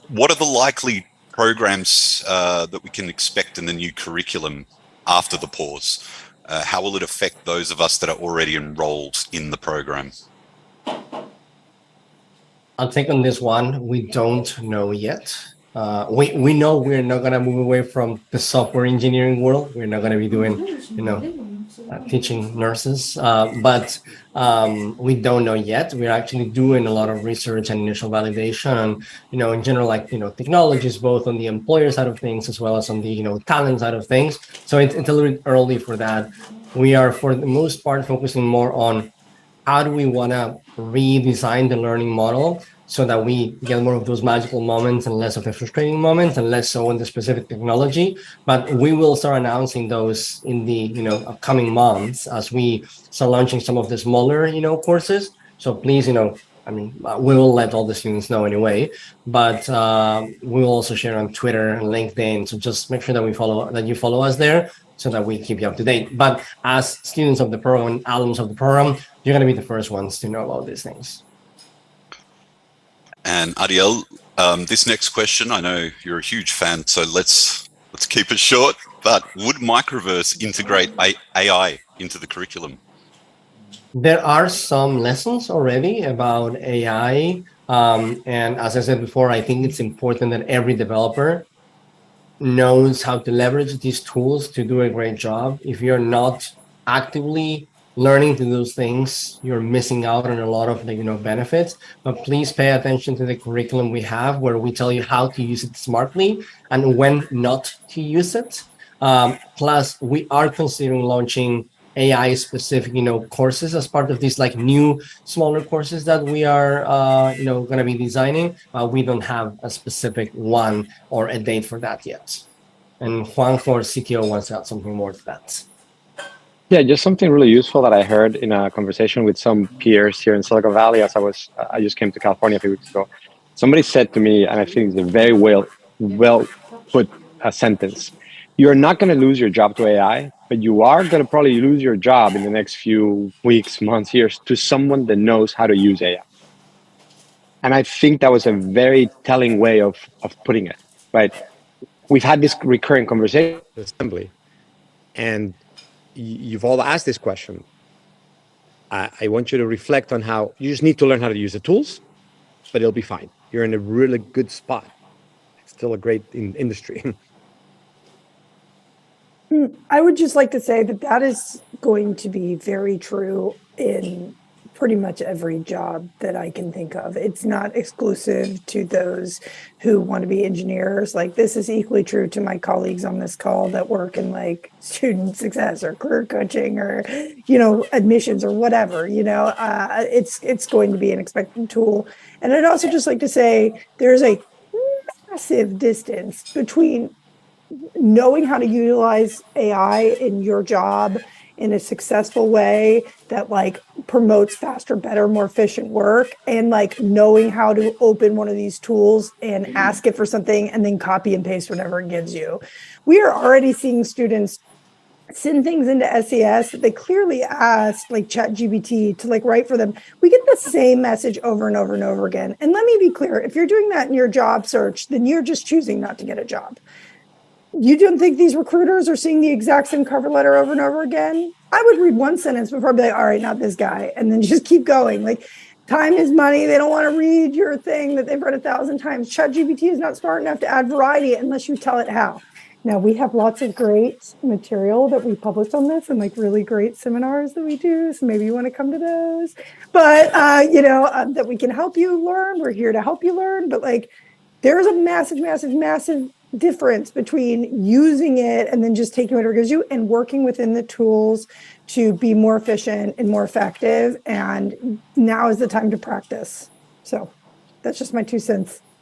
What are the likely programs that we can expect in the new curriculum after the pause? How will it affect those of us that are already enrolled in the program? I'll take on this one. We don't know yet. We know we're not going to move away from the software engineering world. We're not going to be doing, teaching nurses, but we don't know yet. We're actually doing a lot of research and initial validation, in general, technologies, both on the employer side of things as well as on the, talent side of things. So it's a little bit early for that. We are, for the most part, focusing more on how do we want to redesign the learning model so that we get more of those magical moments and less of the frustrating moments and less so on the specific technology. But we will start announcing those in the upcoming months as we start launching some of the smaller courses. So please, we will let all the students know anyway, but we will also share on Twitter and LinkedIn. So just make sure that you follow us there so that we keep you up to date. But as students of the program and alums of the program, you're going to be the first ones to know about these things. And Ariel, this next question, I know you're a huge fan, so let's keep it short. But would Microverse integrate AI into the curriculum? There are some lessons already about AI. And as I said before, I think it's important that every developer knows how to leverage these tools to do a great job. If you're not actively learning to do those things, you're missing out on a lot of benefits. But please pay attention to the curriculum we have, where we tell you how to use it smartly and when not to use it. Plus, we are considering launching AI specific, courses as part of these new smaller courses that we are, going to be designing. We don't have a specific one or a date for that yet. And Juan, for CTO, wants to add something more to that. Yeah, just something really useful that I heard in a conversation with some peers here in Silicon Valley as I just came to California a few weeks ago. Somebody said to me, and I think it's a very well put sentence. You're not going to lose your job to AI, but you are going to probably lose your job in the next few weeks, months, years to someone that knows how to use AI. And I think that was a very telling way of putting it, right? We've had this recurring conversation at assembly, and you've all asked this question. I want you to reflect on how you just need to learn how to use the tools, but it'll be fine. You're in a really good spot. It's still a great industry. I would just like to say that is going to be very true in pretty much every job that I can think of. It's not exclusive to those who want to be engineers. This is equally true to my colleagues on this call that work in student success or career coaching or, admissions or whatever, it's going to be an expected tool. And I'd also just like to say there's a massive distance between knowing how to utilize AI in your job in a successful way that promotes faster, better, more efficient work, and knowing how to open one of these tools and ask it for something and then copy and paste whatever it gives you. We are already seeing students send things into SES that they clearly asked ChatGPT to write for them. We get the same message over and over and over again. And let me be clear, if you're doing that in your job search, then you're just choosing not to get a job. You don't think these recruiters are seeing the exact same cover letter over and over again? I would read one sentence before I'd be all right, not this guy. And then just keep going. Time is money. They don't want to read your thing that they've read 1,000 times. ChatGPT is not smart enough to add variety unless you tell it how. Now, we have lots of great material that we published on this and really great seminars that we do. So maybe you want to come to those. But, that we can help you learn. We're here to help you learn. But there's a massive, massive, massive difference between using it and then just taking whatever it gives you and working within the tools to be more efficient and more effective. And now is the time to practice. So that's just my 2 cents.